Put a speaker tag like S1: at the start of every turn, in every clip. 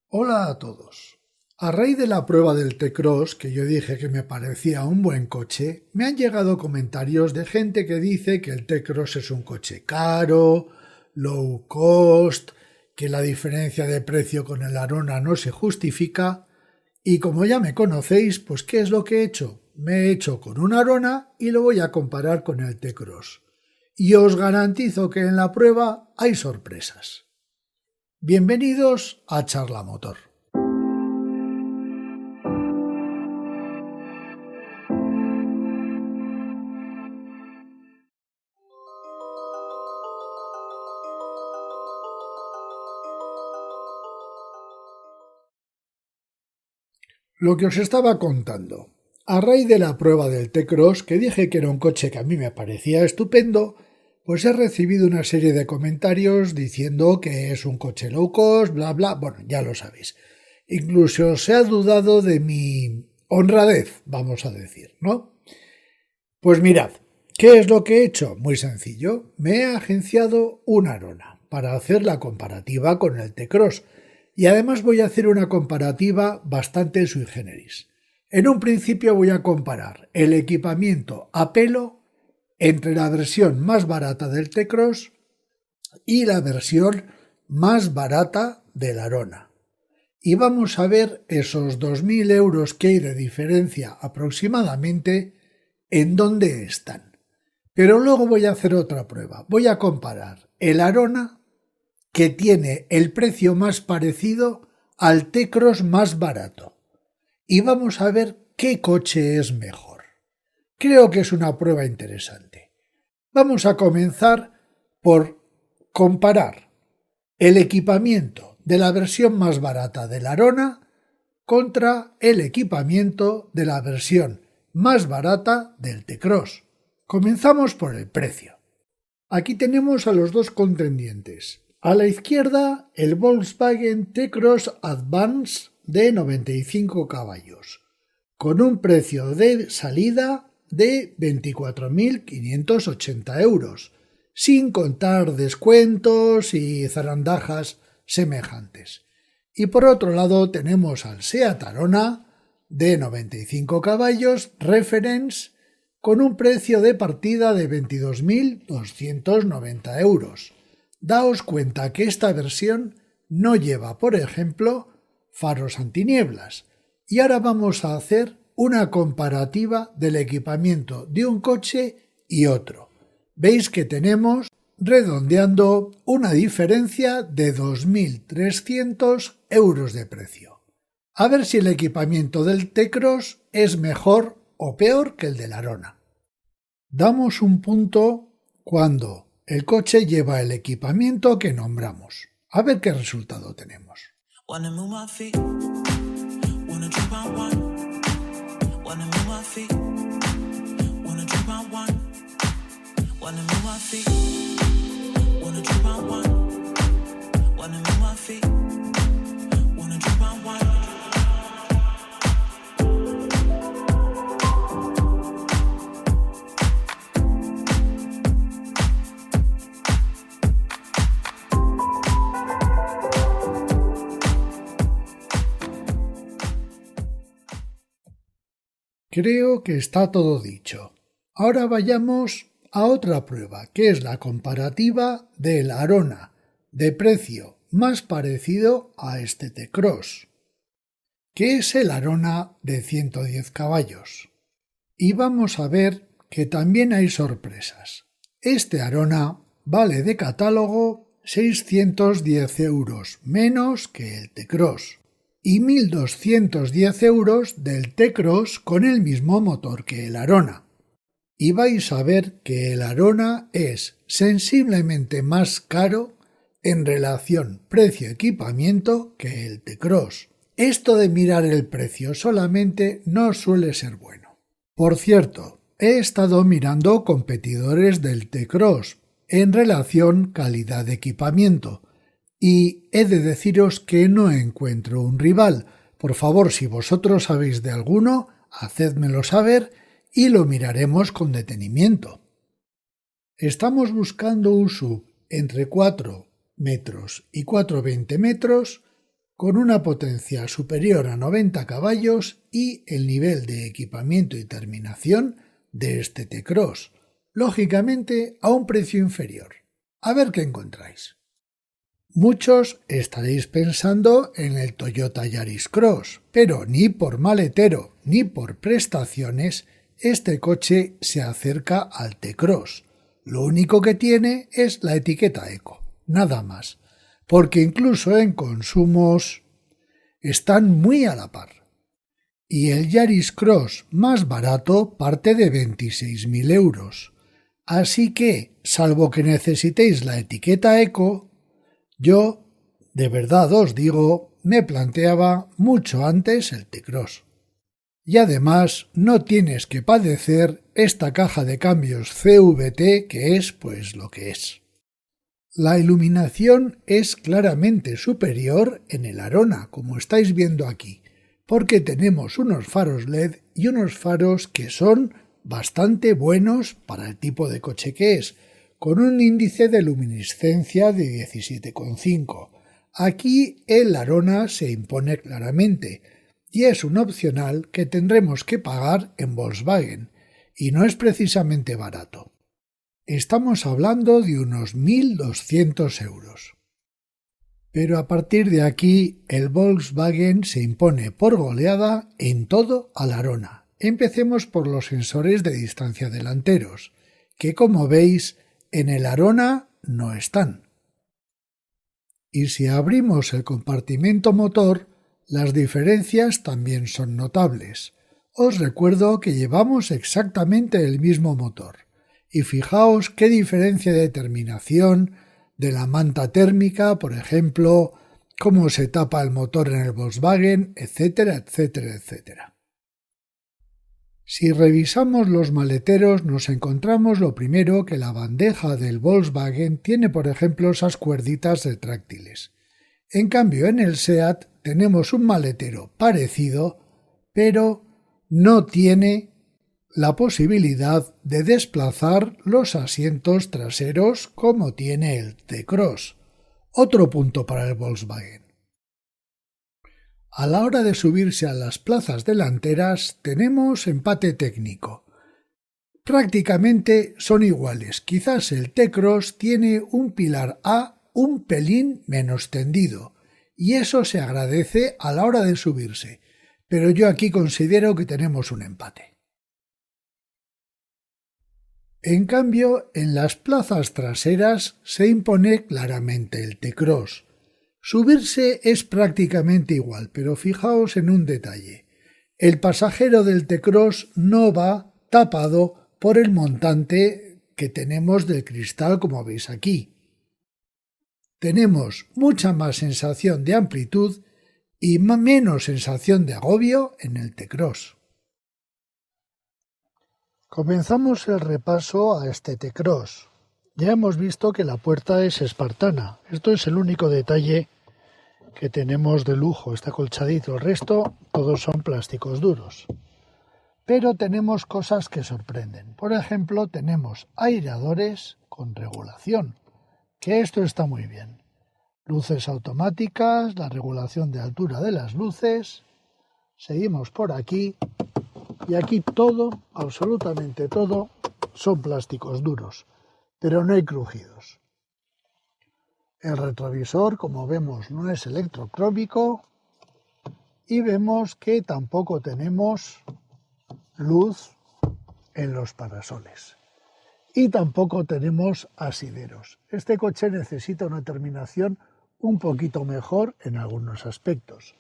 S1: Hola a todos. A raíz de la prueba del T-Cross, que yo dije que me parecía un buen coche, me han llegado comentarios de gente que dice que el T-Cross es un coche caro, low cost, que la diferencia de precio con el Arona no se justifica, y como ya me conocéis, pues ¿qué es lo que he hecho? Me he hecho con un Arona y lo voy a comparar con el T-Cross. Y os garantizo que en la prueba hay sorpresas. Bienvenidos a Charla Motor. Lo que os estaba contando. A raíz de la prueba del T-Cross, que dije que era un coche que a mí me parecía estupendo, pues he recibido una serie de comentarios diciendo que es un coche low cost, bla bla, bueno, ya lo sabéis. Incluso se ha dudado de mi honradez, vamos a decir, ¿no? Pues mirad, ¿qué es lo que he hecho? Muy sencillo, me he agenciado un Arona para hacer la comparativa con el T-Cross. Y además voy a hacer una comparativa bastante sui generis. En un principio voy a comparar el equipamiento a pelo entre la versión más barata del T-Cross y la versión más barata del Arona. Y vamos a ver esos 2.000 euros que hay de diferencia aproximadamente en dónde están. Pero luego voy a hacer otra prueba. Voy a comparar el Arona, que tiene el precio más parecido al T-Cross más barato. Y vamos a ver qué coche es mejor. Creo que es una prueba interesante. Vamos a comenzar por comparar el equipamiento de la versión más barata del Arona contra el equipamiento de la versión más barata del T-Cross. Comenzamos por el precio. Aquí tenemos a los dos contendientes. A la izquierda, el Volkswagen T-Cross Advance de 95 caballos, con un precio de salida de 24.580 euros, sin contar descuentos y zarandajas semejantes. Y por otro lado tenemos al Seat Arona de 95 caballos Reference, con un precio de partida de 22.290 euros. Daos cuenta que esta versión no lleva, por ejemplo, faros antinieblas. Y ahora vamos a hacer una comparativa del equipamiento de un coche y otro. Veis que tenemos, redondeando, una diferencia de 2.300 euros de precio. A ver si el equipamiento del T-Cross es mejor o peor que el del Arona. Damos un punto cuando el coche lleva el equipamiento que nombramos. A ver qué resultado tenemos. Creo que está todo dicho. Ahora vayamos a otra prueba, que es la comparativa del Arona, de precio más parecido a este T-Cross, que es el Arona de 110 caballos. Y vamos a ver que también hay sorpresas. Este Arona vale de catálogo 610 euros menos que el T-Cross y 1.210 euros del T-Cross con el mismo motor que el Arona. Y vais a ver que el Arona es sensiblemente más caro en relación precio-equipamiento que el T-Cross. Esto de mirar el precio solamente no suele ser bueno. Por cierto, he estado mirando competidores del T-Cross en relación calidad de equipamiento y he de deciros que no encuentro un rival. Por favor, si vosotros sabéis de alguno, hacédmelo saber y lo miraremos con detenimiento. Estamos buscando un SUV entre 4 metros y 4,20 metros con una potencia superior a 90 caballos y el nivel de equipamiento y terminación de este T-Cross, lógicamente a un precio inferior. A ver qué encontráis. Muchos estaréis pensando en el Toyota Yaris Cross, pero ni por maletero ni por prestaciones este coche se acerca al T-Cross. Lo único que tiene es la etiqueta Eco, nada más, porque incluso en consumos están muy a la par. Y el Yaris Cross más barato parte de 26.000 euros. Así que, salvo que necesitéis la etiqueta Eco, yo, de verdad os digo, me planteaba mucho antes el T-Cross. Y además no tienes que padecer esta caja de cambios CVT que es pues lo que es. La iluminación es claramente superior en el Arona, como estáis viendo aquí, porque tenemos unos faros LED y unos faros que son bastante buenos para el tipo de coche que es, con un índice de luminiscencia de 17,5. Aquí el Arona se impone claramente, y es un opcional que tendremos que pagar en Volkswagen, y no es precisamente barato. Estamos hablando de unos 1.200 euros. Pero a partir de aquí el Volkswagen se impone por goleada en todo al Arona. Empecemos por los sensores de distancia delanteros, que como veis en el Arona no están. Y si abrimos el compartimento motor, las diferencias también son notables. Os recuerdo que llevamos exactamente el mismo motor. Y fijaos qué diferencia de terminación de la manta térmica, por ejemplo, cómo se tapa el motor en el Volkswagen, etcétera, etcétera, etcétera. Si revisamos los maleteros nos encontramos lo primero que la bandeja del Volkswagen tiene, por ejemplo, esas cuerditas retráctiles. En cambio, en el SEAT tenemos un maletero parecido, pero no tiene la posibilidad de desplazar los asientos traseros como tiene el T-Cross. Otro punto para el Volkswagen. A la hora de subirse a las plazas delanteras tenemos empate técnico. Prácticamente son iguales, quizás el T-Cross tiene un pilar A un pelín menos tendido, y eso se agradece a la hora de subirse, pero yo aquí considero que tenemos un empate. En cambio, en las plazas traseras se impone claramente el T-Cross. Subirse es prácticamente igual, pero fijaos en un detalle. El pasajero del T-Cross no va tapado por el montante que tenemos del cristal, como veis aquí. Tenemos mucha más sensación de amplitud y menos sensación de agobio en el T-Cross. Comenzamos el repaso a este T-Cross. Ya hemos visto que la puerta es espartana. Esto es el único detalle que tenemos de lujo, está acolchadito. El resto todos son plásticos duros. Pero tenemos cosas que sorprenden. Por ejemplo, tenemos aireadores con regulación, que esto está muy bien. Luces automáticas, la regulación de altura de las luces. Seguimos por aquí. Y aquí todo, absolutamente todo, son plásticos duros, pero no hay crujidos. El retrovisor, como vemos, no es electrocrómico y vemos que tampoco tenemos luz en los parasoles. Y tampoco tenemos asideros. Este coche necesita una terminación un poquito mejor en algunos aspectos.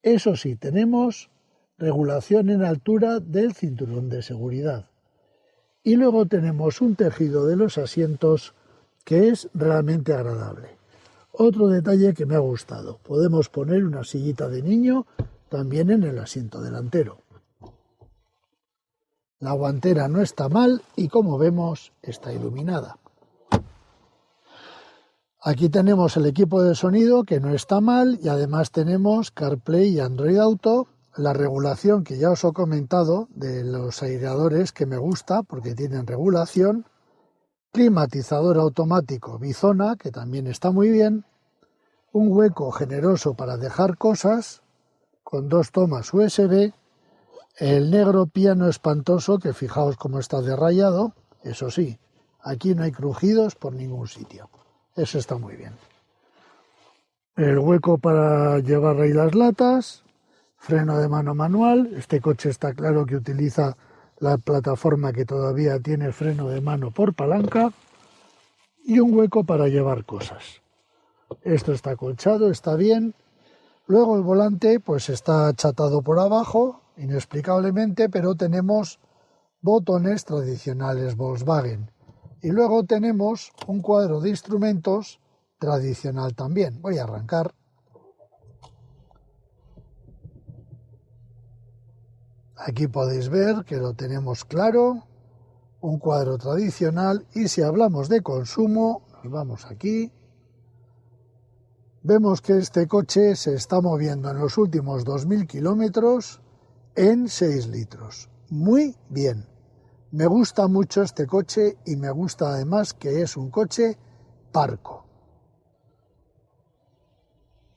S1: Eso sí, tenemos regulación en altura del cinturón de seguridad. Y luego tenemos un tejido de los asientos que es realmente agradable. Otro detalle que me ha gustado, podemos poner una sillita de niño también en el asiento delantero. La guantera no está mal y como vemos está iluminada. Aquí tenemos el equipo de sonido que no está mal y además tenemos CarPlay y Android Auto. La regulación que ya os he comentado de los aireadores que me gusta porque tienen regulación, climatizador automático bizona que también está muy bien, un hueco generoso para dejar cosas, con 2 tomas USB, el negro piano espantoso, que fijaos cómo está de rayado, eso sí, aquí no hay crujidos por ningún sitio, eso está muy bien. El hueco para llevar ahí las latas, freno de mano manual, este coche está claro que utiliza la plataforma que todavía tiene freno de mano por palanca, y un hueco para llevar cosas. Esto está acolchado, está bien. Luego el volante pues está achatado por abajo, inexplicablemente, pero tenemos botones tradicionales Volkswagen. Y luego tenemos un cuadro de instrumentos tradicional también. Voy a arrancar. Aquí podéis ver que lo tenemos claro, un cuadro tradicional, y si hablamos de consumo, nos vamos aquí. Vemos que este coche se está moviendo en los últimos 2.000 kilómetros en 6 litros. Muy bien. Me gusta mucho este coche y me gusta además que es un coche parco.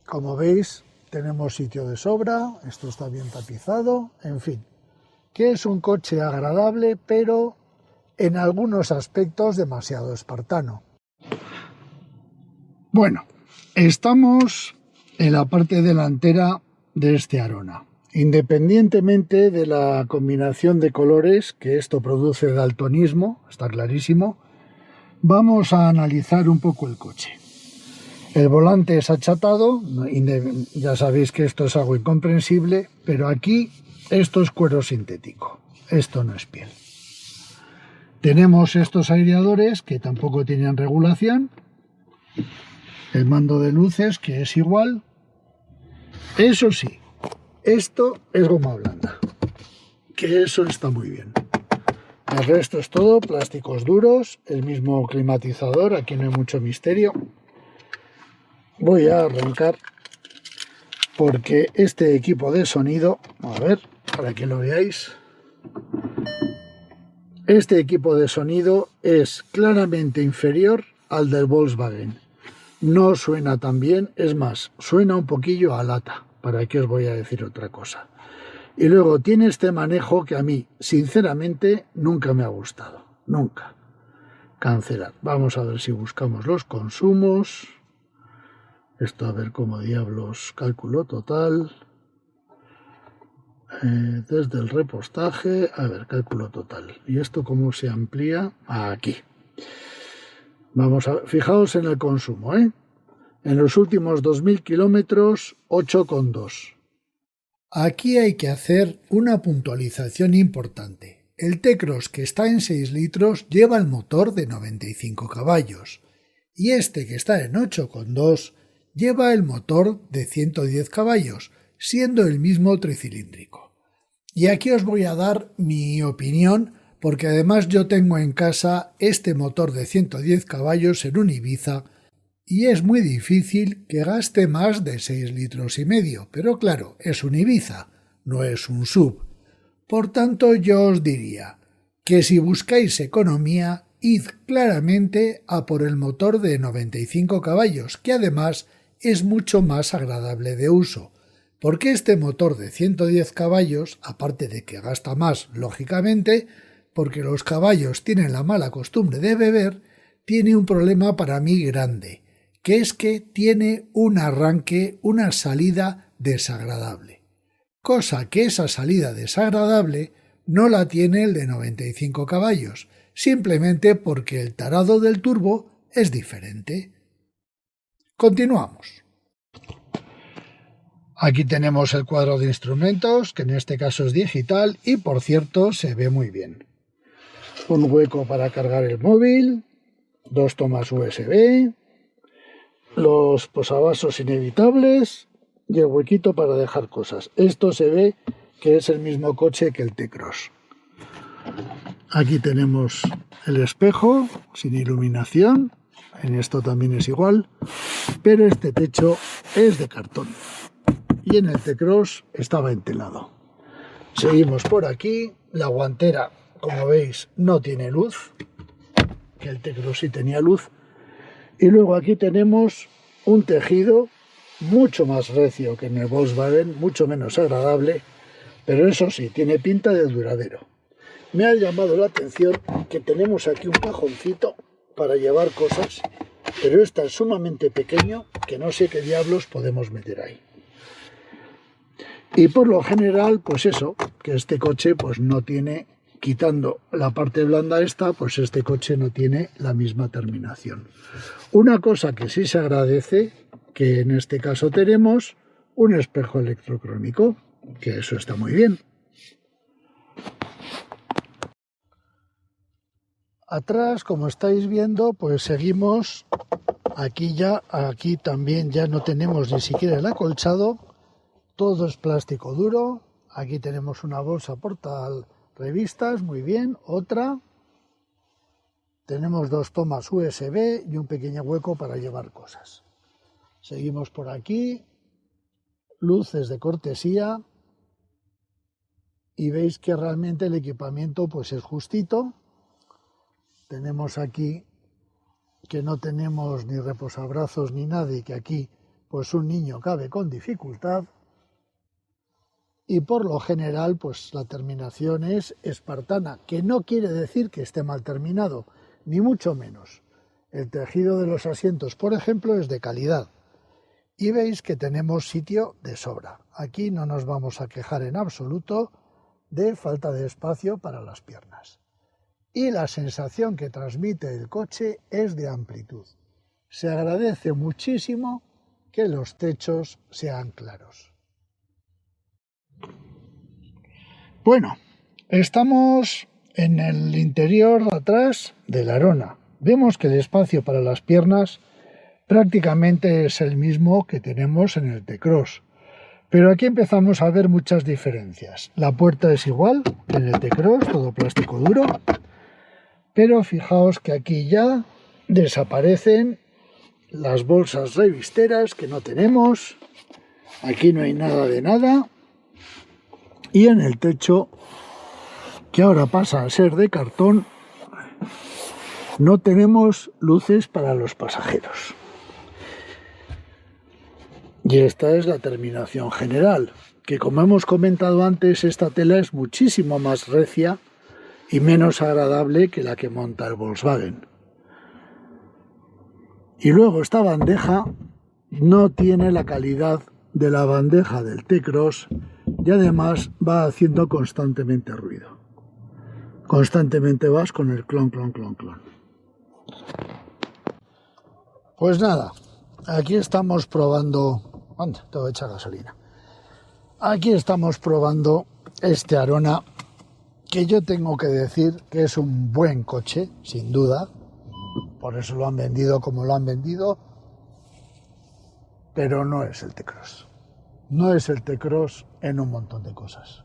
S1: Como veis, tenemos sitio de sobra, esto está bien tapizado, en fin, que es un coche agradable, pero en algunos aspectos demasiado espartano. Bueno, estamos en la parte delantera de este Arona. Independientemente de la combinación de colores que esto produce daltonismo, está clarísimo, vamos a analizar un poco el coche. El volante es achatado, ya sabéis que esto es algo incomprensible, pero aquí esto es cuero sintético, esto no es piel. Tenemos estos aireadores que tampoco tienen regulación, el mando de luces que es igual, eso sí, esto es goma blanda, que eso está muy bien. El resto es todo plásticos duros, el mismo climatizador, aquí no hay mucho misterio. Voy a arrancar porque este equipo de sonido, a ver, para que lo veáis, este equipo de sonido es claramente inferior al del Volkswagen. No suena tan bien, es más, suena un poquillo a lata, para qué os voy a decir otra cosa. Y luego tiene este manejo que a mí, sinceramente, nunca me ha gustado, nunca. Cancelar. Vamos a ver si buscamos los consumos. Esto a ver cómo diablos, cálculo total. Desde el repostaje, a ver, cálculo total. ¿Y esto cómo se amplía? Aquí. Vamos a ver, fijaos en el consumo, ¿eh? En los últimos 2.000 kilómetros, 8,2. Aquí hay que hacer una puntualización importante. El T-Cross, que está en 6 litros, lleva el motor de 95 caballos. Y este, que está en 8,2, lleva el motor de 110 caballos, siendo el mismo tricilíndrico. Y aquí os voy a dar mi opinión, porque además yo tengo en casa este motor de 110 caballos en un Ibiza, y es muy difícil que gaste más de 6,5 litros, pero claro, es un Ibiza, no es un SUV. Por tanto, yo os diría que si buscáis economía, id claramente a por el motor de 95 caballos, que además es mucho más agradable de uso, porque este motor de 110 caballos, aparte de que gasta más, lógicamente, porque los caballos tienen la mala costumbre de beber, tiene un problema para mí grande, que es que tiene un arranque, una salida desagradable. Cosa que esa salida desagradable no la tiene el de 95 caballos, simplemente porque el tarado del turbo es diferente. Continuamos. Aquí tenemos el cuadro de instrumentos, que en este caso es digital y por cierto se ve muy bien. Un hueco para cargar el móvil, 2 tomas USB, los posavasos inevitables y el huequito para dejar cosas. Esto se ve que es el mismo coche que el T-Cross. Aquí tenemos el espejo sin iluminación, en esto también es igual, pero este techo es de cartón y en el T-Cross estaba entelado. Seguimos por aquí, la guantera, como veis, no tiene luz, que el T-Cross sí tenía luz, y luego aquí tenemos un tejido mucho más recio que en el Volkswagen, mucho menos agradable, pero eso sí, tiene pinta de duradero. Me ha llamado la atención que tenemos aquí un cajoncito para llevar cosas, pero está sumamente pequeño que no sé qué diablos podemos meter ahí. Y por lo general, pues eso, que este coche pues no tiene, quitando la parte blanda esta, pues este coche no tiene la misma terminación. Una cosa que sí se agradece, que en este caso tenemos un espejo electrocrónico, que eso está muy bien. Atrás, como estáis viendo, pues seguimos aquí también ya no tenemos ni siquiera el acolchado, todo es plástico duro. Aquí tenemos una bolsa porta revistas, muy bien, otra. Tenemos 2 tomas USB y un pequeño hueco para llevar cosas. Seguimos por aquí, luces de cortesía, y veis que realmente el equipamiento pues es justito. Tenemos aquí que no tenemos ni reposabrazos ni nada, y que aquí pues un niño cabe con dificultad. Y por lo general pues la terminación es espartana, que no quiere decir que esté mal terminado, ni mucho menos. El tejido de los asientos, por ejemplo, es de calidad. Y veis que tenemos sitio de sobra. Aquí no nos vamos a quejar en absoluto de falta de espacio para las piernas. Y la sensación que transmite el coche es de amplitud. Se agradece muchísimo que los techos sean claros. Bueno, estamos en el interior de atrás de la Arona. Vemos que el espacio para las piernas prácticamente es el mismo que tenemos en el T-Cross. Pero aquí empezamos a ver muchas diferencias. La puerta es igual que en el T-Cross, todo plástico duro. Pero fijaos que aquí ya desaparecen las bolsas revisteras que no tenemos. Aquí no hay nada de nada. Y en el techo, que ahora pasa a ser de cartón, no tenemos luces para los pasajeros. Y esta es la terminación general, que como hemos comentado antes, esta tela es muchísimo más recia y menos agradable que la que monta el Volkswagen. Y luego esta bandeja no tiene la calidad de la bandeja del T-Cross y además va haciendo constantemente ruido. Constantemente vas con el clon, clon, clon, clon. Pues nada, aquí estamos probando... ¡Anda, todo hecha gasolina! Aquí estamos probando este Arona, que yo tengo que decir que es un buen coche, sin duda. Por eso lo han vendido como lo han vendido. Pero no es el T-Cross. No es el T-Cross en un montón de cosas.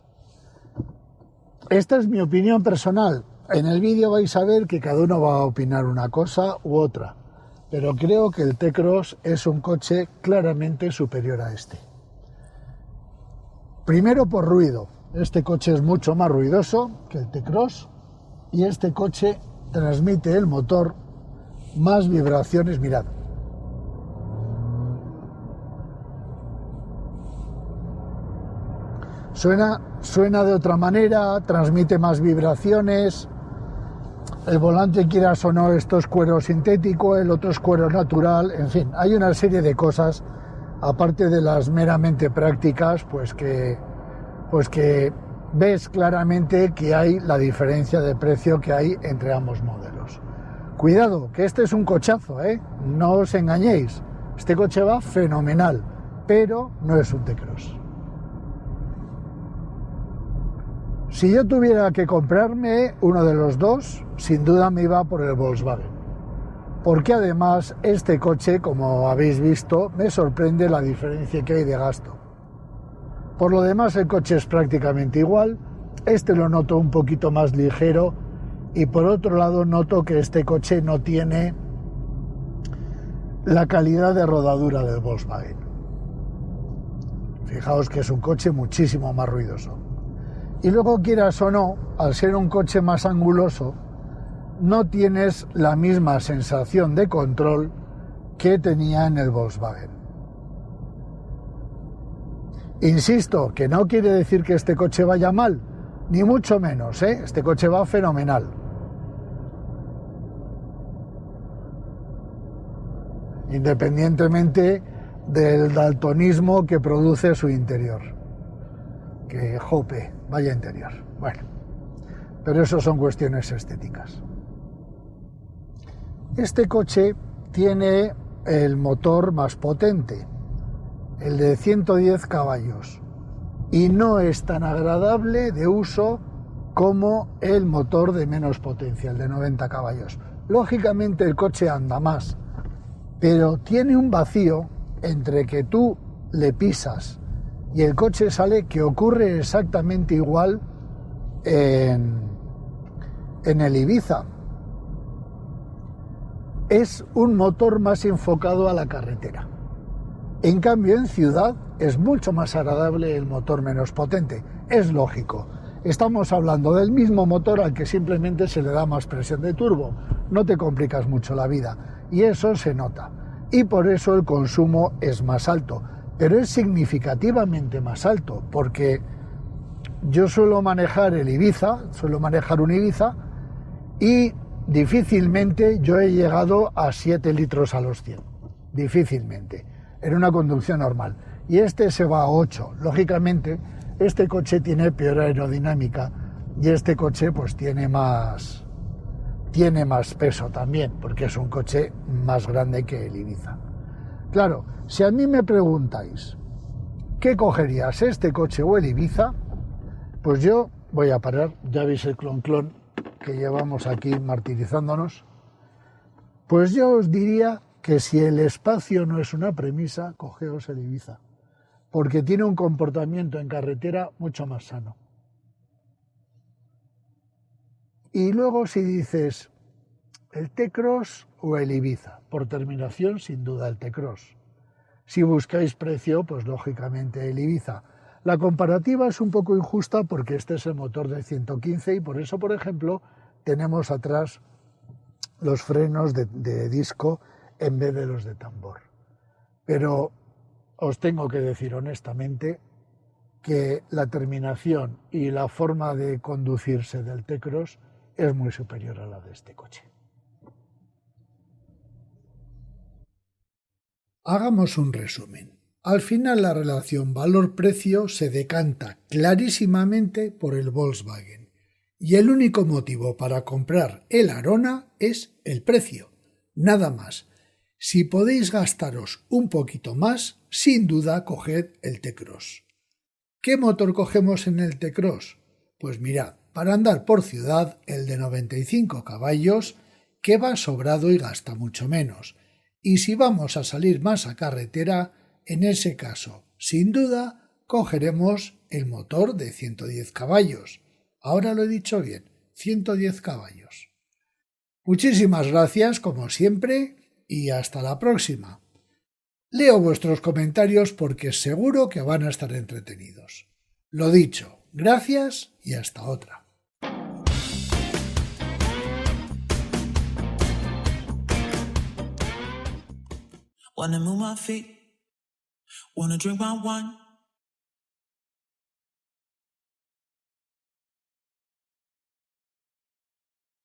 S1: Esta es mi opinión personal. En el vídeo vais a ver que cada uno va a opinar una cosa u otra. Pero creo que el T-Cross es un coche claramente superior a este. Primero por ruido. Este coche es mucho más ruidoso que el T-Cross. Y este coche transmite el motor más vibraciones. Mirad. Suena de otra manera, transmite más vibraciones. El volante, quieras o no, esto es cuero sintético, el otro es cuero natural. En fin, hay una serie de cosas, aparte de las meramente prácticas, pues que ves claramente que hay la diferencia de precio que hay entre ambos modelos. Cuidado, que este es un cochazo, no os engañéis. Este coche va fenomenal, pero no es un T-Cross. Si yo tuviera que comprarme uno de los dos, sin duda me iba por el Volkswagen. Porque además este coche, como habéis visto, me sorprende la diferencia que hay de gasto. Por lo demás el coche es prácticamente igual, este lo noto un poquito más ligero y por otro lado noto que este coche no tiene la calidad de rodadura del Volkswagen. Fijaos que es un coche muchísimo más ruidoso. Y luego, quieras o no, al ser un coche más anguloso, no tienes la misma sensación de control que tenía en el Volkswagen. Insisto, que no quiere decir que este coche vaya mal, ni mucho menos, ¿eh? Este coche va fenomenal. Independientemente del daltonismo que produce su interior. Que jope, vaya interior. Bueno, pero eso son cuestiones estéticas. Este coche tiene el motor más potente, el de 110 caballos, y no es tan agradable de uso como el motor de menos potencia, el de 90 caballos. Lógicamente el coche anda más, pero tiene un vacío entre que tú le pisas y el coche sale que ocurre exactamente igual en el Ibiza. Es un motor más enfocado a la carretera. En cambio, en ciudad es mucho más agradable el motor menos potente. Es lógico. Estamos hablando del mismo motor al que simplemente se le da más presión de turbo. No te complicas mucho la vida. Y eso se nota. Y por eso el consumo es más alto. Pero es significativamente más alto. Porque yo suelo manejar un Ibiza y difícilmente yo he llegado a 7 litros a los 100. Difícilmente. En una conducción normal. Y este se va a 8. Lógicamente, este coche tiene peor aerodinámica y este coche pues tiene más peso también, porque es un coche más grande que el Ibiza. Claro, si a mí me preguntáis, ¿qué cogerías, este coche o el Ibiza? Pues yo voy a parar, ya veis el clon que llevamos aquí martirizándonos. Pues yo os diría que si el espacio no es una premisa, cogeos el Ibiza, porque tiene un comportamiento en carretera mucho más sano. Y luego si dices el T-Cross o el Ibiza, por terminación sin duda el T-Cross. Si buscáis precio, pues lógicamente el Ibiza. La comparativa es un poco injusta porque este es el motor de 115 y por eso, por ejemplo, tenemos atrás los frenos de disco en vez de los de tambor. Pero os tengo que decir honestamente que la terminación y la forma de conducirse del T-Cross es muy superior a la de este coche. Hagamos un resumen. Al final la relación valor-precio se decanta clarísimamente por el Volkswagen y el único motivo para comprar el Arona es el precio, nada más. Si podéis gastaros un poquito más, sin duda coged el T-Cross. ¿Qué motor cogemos en el T-Cross? Pues mirad, para andar por ciudad, el de 95 caballos, que va sobrado y gasta mucho menos. Y si vamos a salir más a carretera, en ese caso, sin duda, cogeremos el motor de 110 caballos. Ahora lo he dicho bien, 110 caballos. Muchísimas gracias, como siempre, y hasta la próxima. Leo vuestros comentarios porque seguro que van a estar entretenidos. Lo dicho, gracias y hasta otra.
S2: Wanna move my feet, wanna drink my wine.